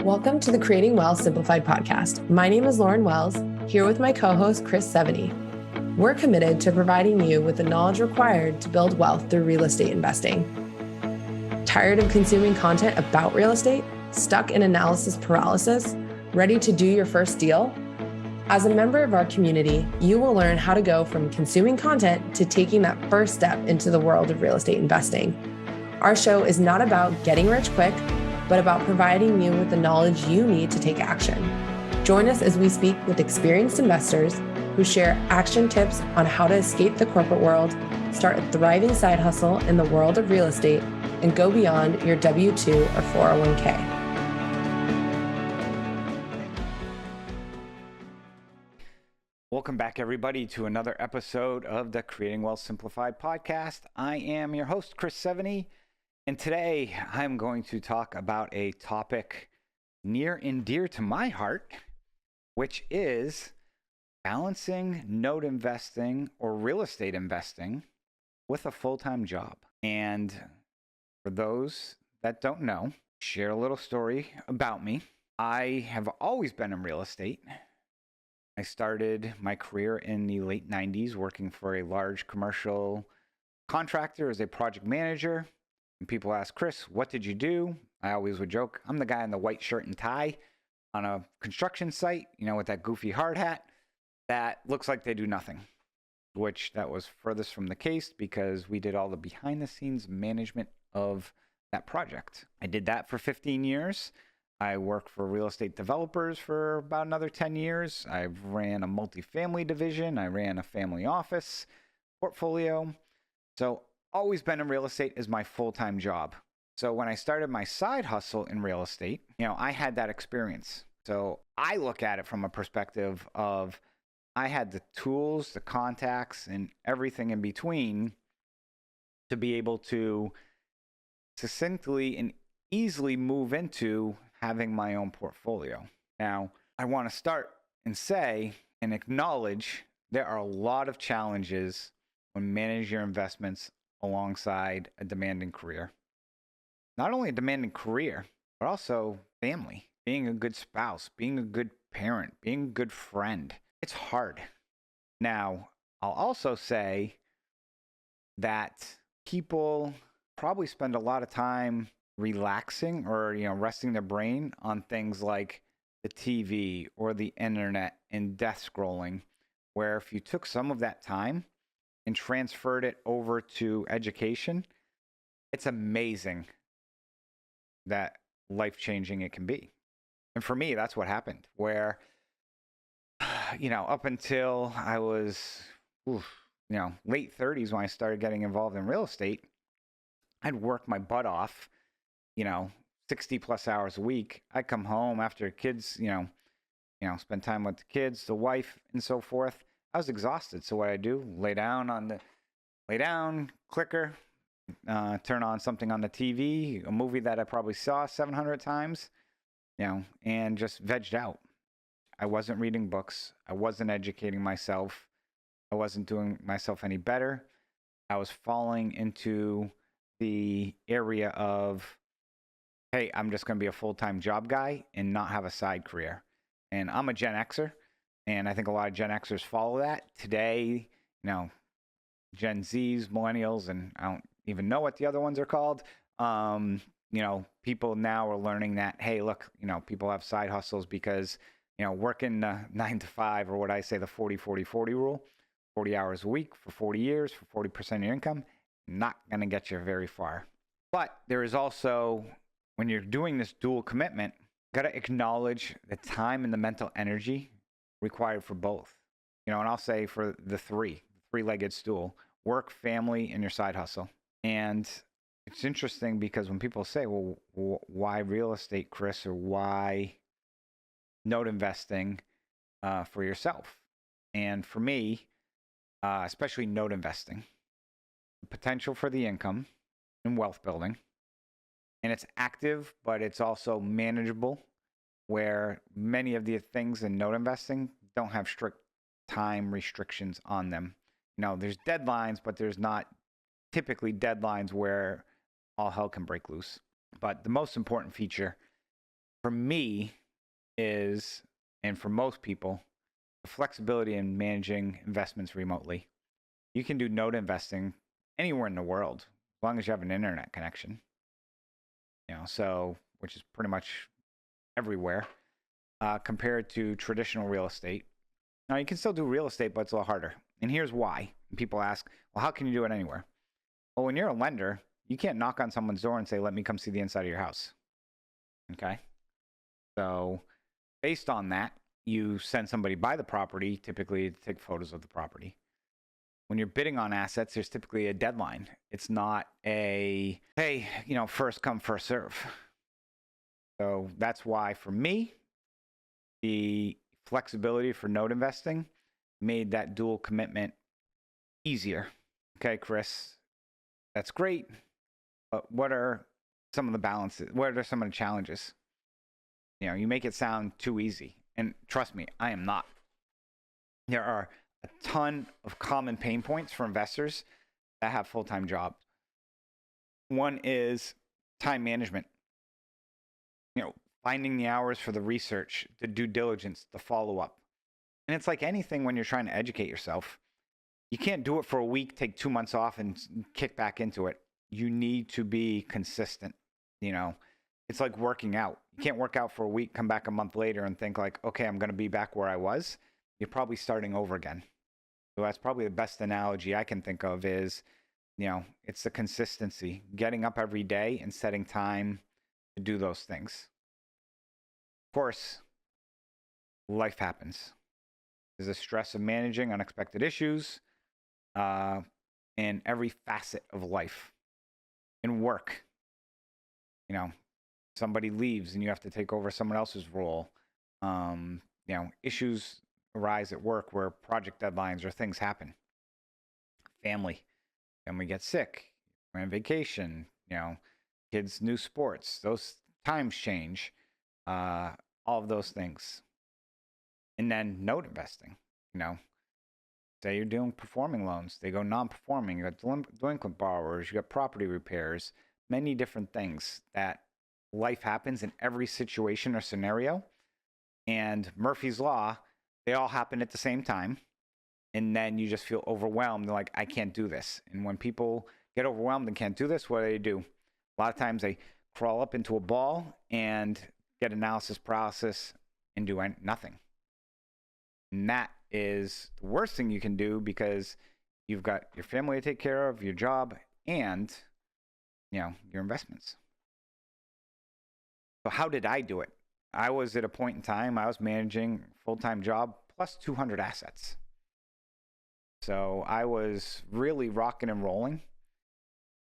Welcome to the Creating Wealth Simplified Podcast. My name is Lauren Wells, here with my co-host Chris Seveny. We're committed to providing you with the knowledge required to build wealth through real estate investing. Tired of consuming content about real estate? Stuck in analysis paralysis? Ready to do your first deal? As a member of our community, you will learn how to go from consuming content to taking that first step into the world of real estate investing. Our show is not about getting rich quick, but about providing you with the knowledge you need to take action. Join us as we speak with experienced investors who share action tips on how to escape the corporate world, start a thriving side hustle in the world of real estate, and go beyond your W-2 or 401k. Welcome back, everybody, to another episode of the Creating Wealth Simplified Podcast. I am your host, Chris Seveny. And today I'm going to talk about a topic near and dear to my heart, which is balancing note investing or real estate investing with a full-time job. And for those that don't know, share a little story about me. I have always been in real estate. I started my career in the late 90s working for a large commercial contractor as a project manager. And people ask, Chris, what did you do? I always would joke, I'm the guy in the white shirt and tie on a construction site, with that goofy hard hat that looks like they do nothing, which that was furthest from the case because we did all the behind the scenes management of that project. I did that for 15 years. I worked for real estate developers for about another 10 years. I ran a multifamily division. I ran a family office portfolio. So always been in real estate as my full-time job. So when I started my side hustle in real estate, I had that experience. So I look at it from a perspective of I had the tools, the contacts, and everything in between to be able to succinctly and easily move into having my own portfolio. Now, I want to start and say and acknowledge there are a lot of challenges when managing your investments alongside a demanding career. Not only a demanding career, but also family, being a good spouse, being a good parent, being a good friend. It's hard. Now, I'll also say that people probably spend a lot of time relaxing or, resting their brain on things like the TV or the internet and death scrolling, where if you took some of that time and transferred it over to education, it's amazing that life-changing it can be. And for me, that's what happened, where, up until I was, late 30s when I started getting involved in real estate, I'd work my butt off, 60 plus hours a week. I'd come home after kids, spend time with the kids, the wife, and so forth. I was exhausted. So what I do, lay down, clicker, turn on something on the TV, a movie that I probably saw 700 times, and just vegged out. I wasn't reading books. I wasn't educating myself. I wasn't doing myself any better. I was falling into the area of, hey, I'm just going to be a full-time job guy and not have a side career. And I'm a Gen Xer. And I think a lot of Gen Xers follow that. Today, Gen Zs, millennials, and I don't even know what the other ones are called. People now are learning that, hey, look, people have side hustles because, working 9 to 5, or what I say, the 40-40-40 rule, 40 hours a week for 40 years, for 40% of your income, not going to get you very far. But there is also, when you're doing this dual commitment, got to acknowledge the time and the mental energy required for both. And I'll say for the three-legged stool: work, family, and your side hustle. And it's interesting because when people say, well, why real estate, Chris, or why note investing for yourself? And for me, especially note investing, the potential for the income and wealth building. And it's active, but it's also manageable, where many of the things in note investing don't have strict time restrictions on them. There's deadlines, but there's not typically deadlines where all hell can break loose. But the most important feature for me is, and for most people, the flexibility in managing investments remotely. You can do node investing anywhere in the world as long as you have an internet connection. So which is pretty much everywhere, compared to traditional real estate. Now, you can still do real estate, but it's a lot harder. And here's why. People ask, well, how can you do it anywhere? Well, when you're a lender, you can't knock on someone's door and say, let me come see the inside of your house. Okay? So based on that, you send somebody by the property, typically to take photos of the property. When you're bidding on assets, there's typically a deadline. It's not a, hey, first come, first serve. So that's why, for me, the flexibility for node investing made that dual commitment easier. Okay, Chris, that's great. But what are some of the balances? What are some of the challenges? You make it sound too easy. And trust me, I am not. There are a ton of common pain points for investors that have full-time jobs. One is time management. Finding the hours for the research, the due diligence, the follow-up. And it's like anything when you're trying to educate yourself. You can't do it for a week, take 2 months off, and kick back into it. You need to be consistent. It's like working out. You can't work out for a week, come back a month later and think like, okay, I'm going to be back where I was. You're probably starting over again. So that's probably the best analogy I can think of is, it's the consistency, getting up every day and setting time to do those things. Of course, life happens. There's a stress of managing unexpected issues in every facet of life. In work, somebody leaves and you have to take over someone else's role. Issues arise at work where project deadlines or things happen. Family gets sick, we're on vacation, kids' new sports, those times change, all of those things. And then note investing, say you're doing performing loans, they go non-performing, you got delinquent borrowers, you got property repairs, many different things that life happens in every situation or scenario. And Murphy's Law, they all happen at the same time. And then you just feel overwhelmed. They're like, I can't do this. And when people get overwhelmed and can't do this, what do? A lot of times they crawl up into a ball and get analysis paralysis and do nothing. And that is the worst thing you can do because you've got your family to take care of, your job, and your investments. So how did I do it? I was at a point in time, I was managing a full-time job plus 200 assets. So I was really rocking and rolling.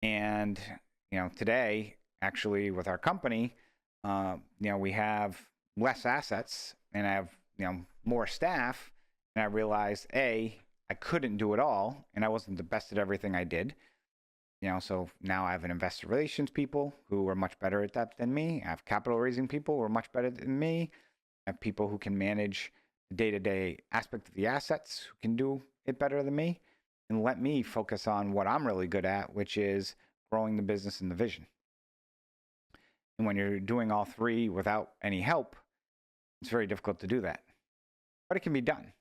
And, today, actually, with our company, we have less assets and I have, more staff. And I realized, I couldn't do it all and I wasn't the best at everything I did. So now I have an investor relations people who are much better at that than me. I have capital raising people who are much better than me. I have people who can manage the day-to-day aspect of the assets, who can do it better than me, and let me focus on what I'm really good at, which is growing the business and the vision. And when you're doing all three without any help, it's very difficult to do that. But it can be done.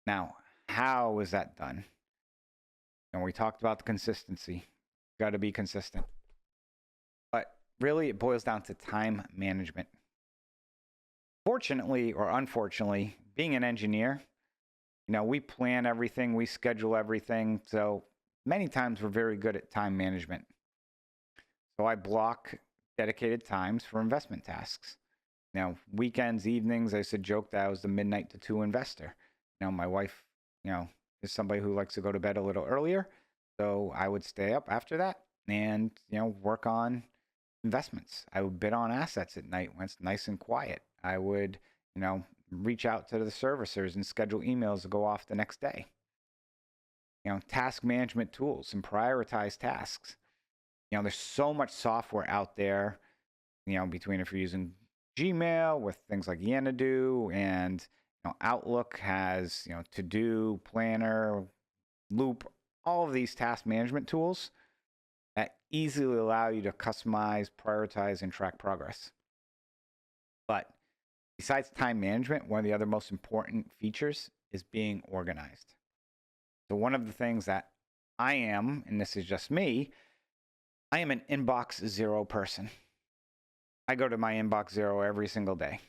Now, how is that done? And we talked about the consistency. Got to be consistent. But really, it boils down to time management. Fortunately or unfortunately, being an engineer, we plan everything, we schedule everything. So many times we're very good at time management. So I block dedicated times for investment tasks. Now, weekends, evenings, I used to joke that I was the midnight to 2 investor. My wife, is somebody who likes to go to bed a little earlier. So I would stay up after that and, work on investments. I would bid on assets at night when it's nice and quiet. I would, reach out to the servicers and schedule emails to go off the next day. Task management tools and prioritize tasks. There's so much software out there, between if you're using Gmail with things like Xanadu and Outlook has, To-Do, Planner, Loop, all of these task management tools that easily allow you to customize, prioritize, and track progress. But besides time management, one of the other most important features is being organized. So one of the things that I am, and this is just me, I am an inbox zero person. I go to my inbox zero every single day.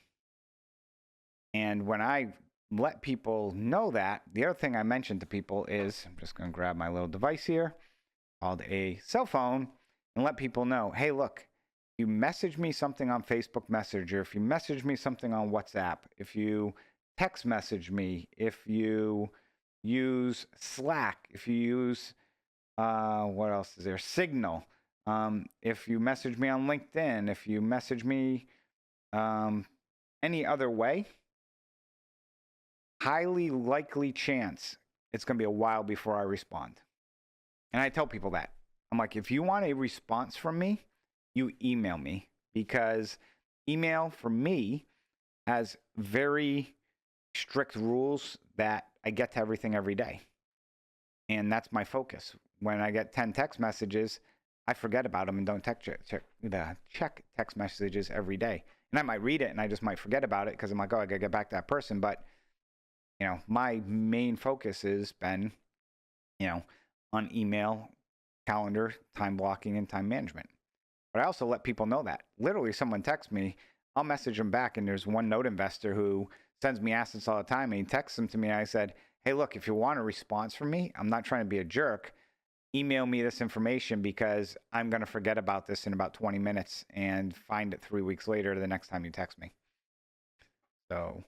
And when I let people know that, the other thing I mentioned to people is, I'm just going to grab my little device here called a cell phone and let people know, hey, look, you message me something on Facebook Messenger, if you message me something on WhatsApp, if you text message me, if you use Slack, if you use, what else is there? Signal. If you message me on LinkedIn, if you message me any other way, highly likely chance it's going to be a while before I respond. And I tell people that. I'm like, if you want a response from me, you email me, because email for me has very strict rules that I get to everything every day. And that's my focus. When I get 10 text messages, I forget about them and don't check text messages every day. And I might read it and I just might forget about it because I'm like, oh, I got to get back to that person. But, my main focus has been, on email, calendar, time blocking, and time management. But I also let people know that. Literally, someone texts me, I'll message them back. And there's one note investor who sends me assets all the time. And he texts them to me. And I said, hey, look, if you want a response from me, I'm not trying to be a jerk. Email me this information because I'm going to forget about this in about 20 minutes and find it 3 weeks later the next time you text me. So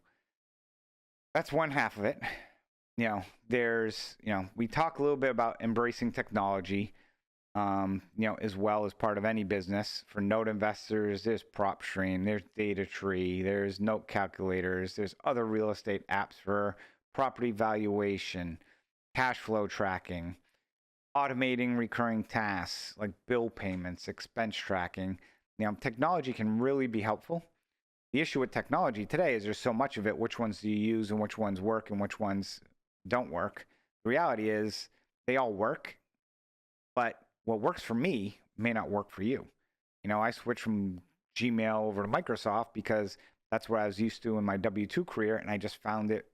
that's one half of it. We talk a little bit about embracing technology, as well as part of any business. For note investors, there's PropStream, there's DataTree, there's note calculators, there's other real estate apps for property valuation, cash flow tracking, automating recurring tasks like bill payments, expense tracking. Technology can really be helpful. The issue with technology today is there's so much of it. Which ones do you use and which ones work and which ones don't work? The reality is they all work, but what works for me may not work for you. I switched from Gmail over to Microsoft because that's what I was used to in my W-2 career, and I just found it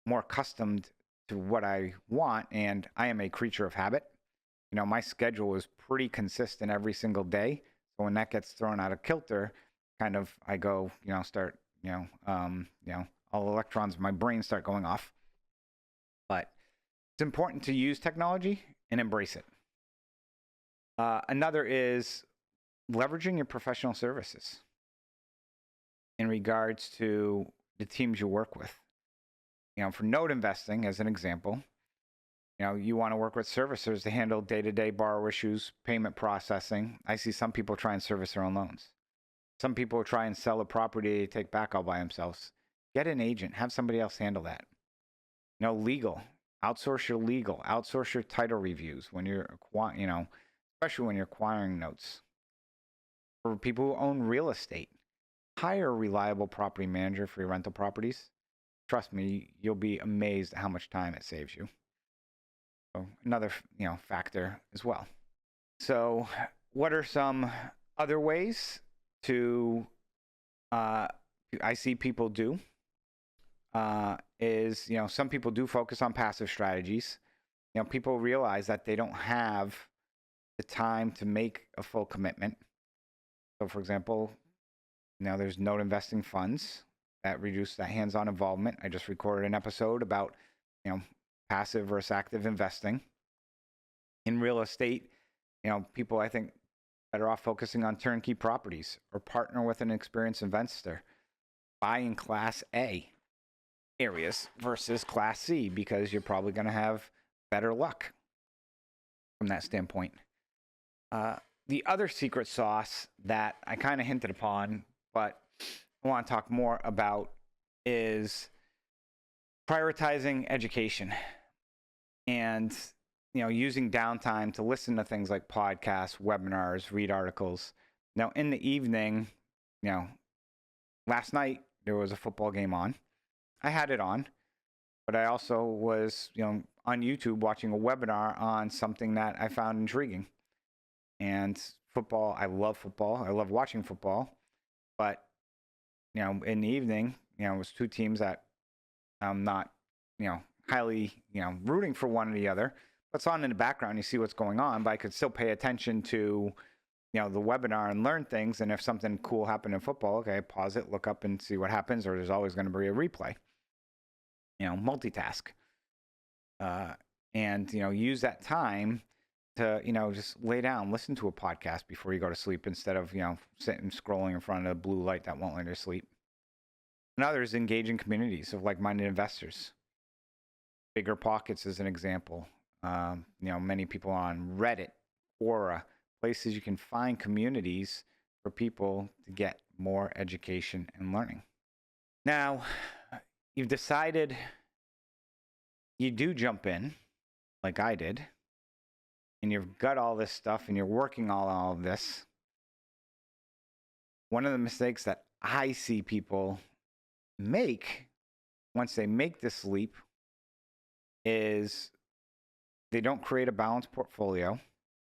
more accustomed to what I want, and I am a creature of habit. My schedule is pretty consistent every single day. So when that gets thrown out of kilter, I go, all the electrons in my brain start going off. But it's important to use technology and embrace it. Another is leveraging your professional services in regards to the teams you work with. For note investing, as an example, you want to work with servicers to handle day-to-day borrower issues, payment processing. I see some people try and service their own loans. Some people try and sell a property to take back all by themselves. Get an agent. Have somebody else handle that. Legal. Outsource your legal. Outsource your title reviews when you're, especially when you're acquiring notes. For people who own real estate, hire a reliable property manager for your rental properties. Trust me, you'll be amazed at how much time it saves you. So another, factor as well. So what are some other ways to, I see people do, is, some people do focus on passive strategies. People realize that they don't have the time to make a full commitment. So for example, there's note investing funds that reduce that hands-on involvement. I just recorded an episode about, passive versus active investing. In real estate, people, I think, better off focusing on turnkey properties or partner with an experienced investor. Buy in Class A areas versus Class C because you're probably going to have better luck from that standpoint. The other secret sauce that I kind of hinted upon, but I want to talk more about, is prioritizing education and using downtime to listen to things like podcasts, webinars, read articles. Now in the evening, last night there was a football game on. I had it on, but I also was on YouTube watching a webinar on something that I found intriguing. And football, I love football. I love watching football, but in the evening, it was two teams that I'm not, highly, rooting for one or the other. But it's on in the background. You see what's going on, but I could still pay attention to, the webinar and learn things. And if something cool happened in football, okay, pause it, look up and see what happens, or there's always going to be a replay. Multitask. And, use that time to, just lay down, listen to a podcast before you go to sleep instead of, sitting scrolling in front of a blue light that won't let you sleep. Another is engage in communities of like-minded investors. Bigger Pockets is an example. Many people on Reddit, Quora, places you can find communities for people to get more education and learning. Now, you've decided you do jump in, like I did, and you've got all this stuff and you're working on all of this. One of the mistakes that I see people make once they make this leap is they don't create a balanced portfolio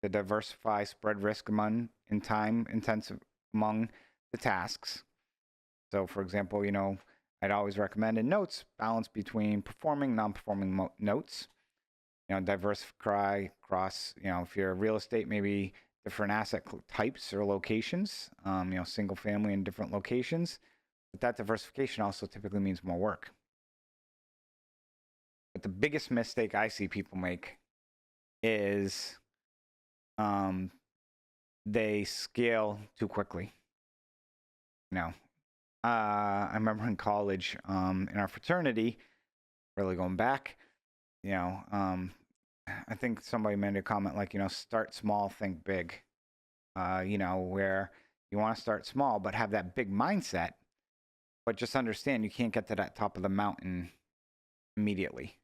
to diversify, spread risk among and time intensive among the tasks. So, for example, I'd always recommend in notes balance between performing, non-performing notes. Diversify across, if you're real estate, maybe different asset types or locations, single family in different locations. But that diversification also typically means more work. But the biggest mistake I see people make is they scale too quickly. I remember in college, in our fraternity, really going back, I think somebody made a comment like, start small, think big, where you want to start small, but have that big mindset, but just understand you can't get to that top of the mountain immediately.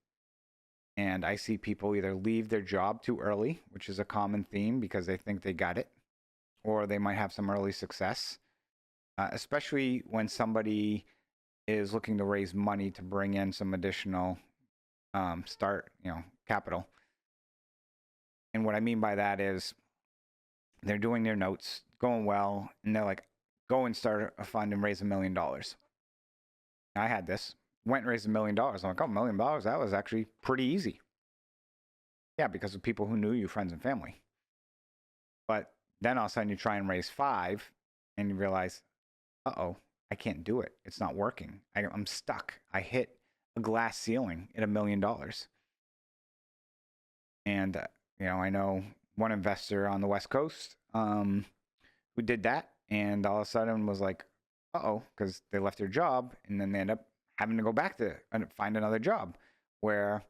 And I see people either leave their job too early, which is a common theme because they think they got it, or they might have some early success, especially when somebody is looking to raise money to bring in some additional capital. And what I mean by that is they're doing their notes, going well, and they're like, go and start a fund and raise $1 million. I had this, went and raised $1 million. I'm like, oh, $1 million, that was actually pretty easy. Yeah, because of people who knew you, friends and family. But then all of a sudden you try and raise 5 and you realize, uh-oh, I can't do it. It's not working. I'm stuck. I hit a glass ceiling at $1 million. And, I know one investor on the West Coast who did that and all of a sudden was like, uh-oh, because they left their job and then they end up having to go back to find another job where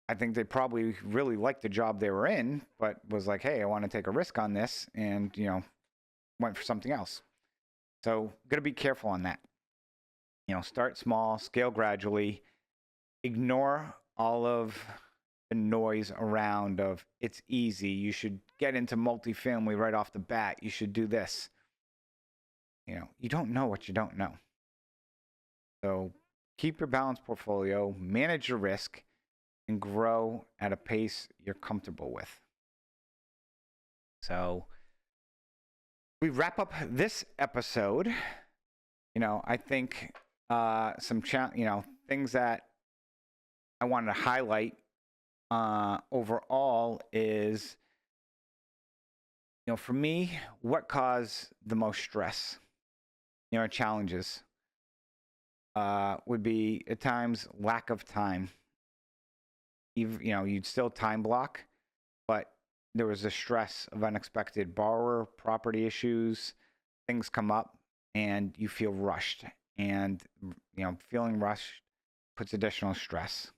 I think they probably really liked the job they were in, but was like, hey, I want to take a risk on this and, went for something else. So got to be careful on that. Start small, scale gradually, ignore all of the noise around of it's easy. You should get into multifamily right off the bat. You should do this. You don't know what you don't know. So keep your balanced portfolio, manage your risk, and grow at a pace you're comfortable with. So we wrap up this episode. I think some things that I wanted to highlight overall is, for me, what caused the most stress, challenges would be at times lack of time. You'd still time block, but there was a stress of unexpected borrower, property issues, things come up and you feel rushed. And, feeling rushed puts additional stress.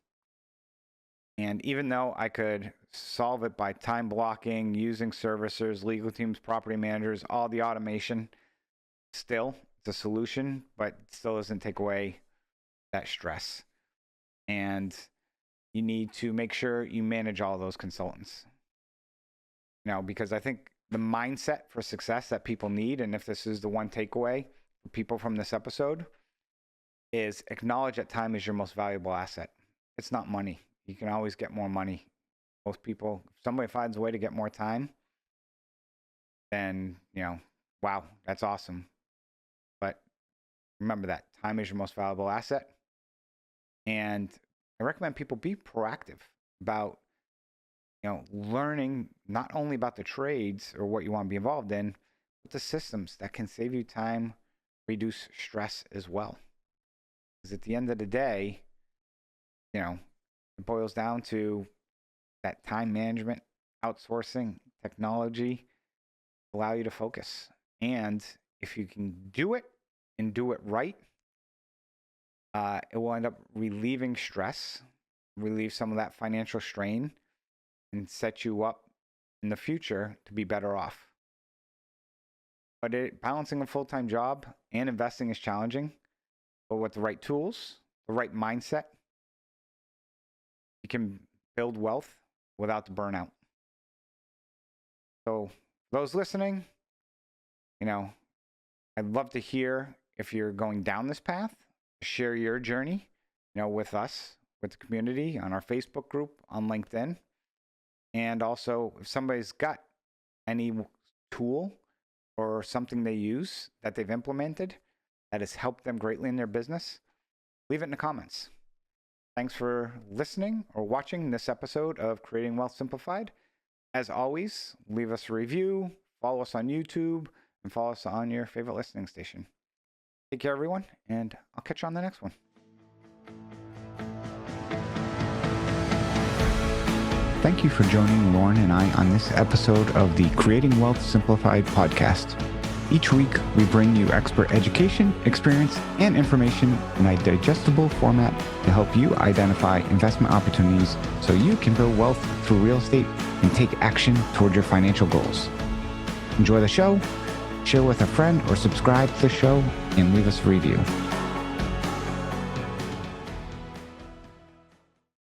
And even though I could solve it by time blocking, using servicers, legal teams, property managers, all the automation, still it's a solution, but still doesn't take away that stress. And you need to make sure you manage all those consultants. Because I think the mindset for success that people need, and if this is the one takeaway for people from this episode, is acknowledge that time is your most valuable asset. It's not money. You can always get more money. Most people, if somebody finds a way to get more time, then, wow, that's awesome. But remember that time is your most valuable asset. And I recommend people be proactive about, learning not only about the trades or what you want to be involved in, but the systems that can save you time, reduce stress as well. Because at the end of the day, it boils down to that time management, outsourcing, technology allow you to focus. And if you can do it and do it right, it will end up relieving stress, relieve some of that financial strain, and set you up in the future to be better off. But balancing a full-time job and investing is challenging. But with the right tools, the right mindset, you can build wealth without the burnout. So those listening, I'd love to hear if you're going down this path, share your journey, with us, with the community, on our Facebook group, on LinkedIn. And also, if somebody's got any tool or something they use that they've implemented that has helped them greatly in their business, leave it in the comments. Thanks for listening or watching this episode of Creating Wealth Simplified. As always, leave us a review, follow us on YouTube, and follow us on your favorite listening station. Take care, everyone, and I'll catch you on the next one. Thank you for joining Lauren and I on this episode of the Creating Wealth Simplified podcast. Each week, we bring you expert education, experience, and information in a digestible format to help you identify investment opportunities so you can build wealth through real estate and take action toward your financial goals. Enjoy the show, share with a friend, or subscribe to the show and leave us a review.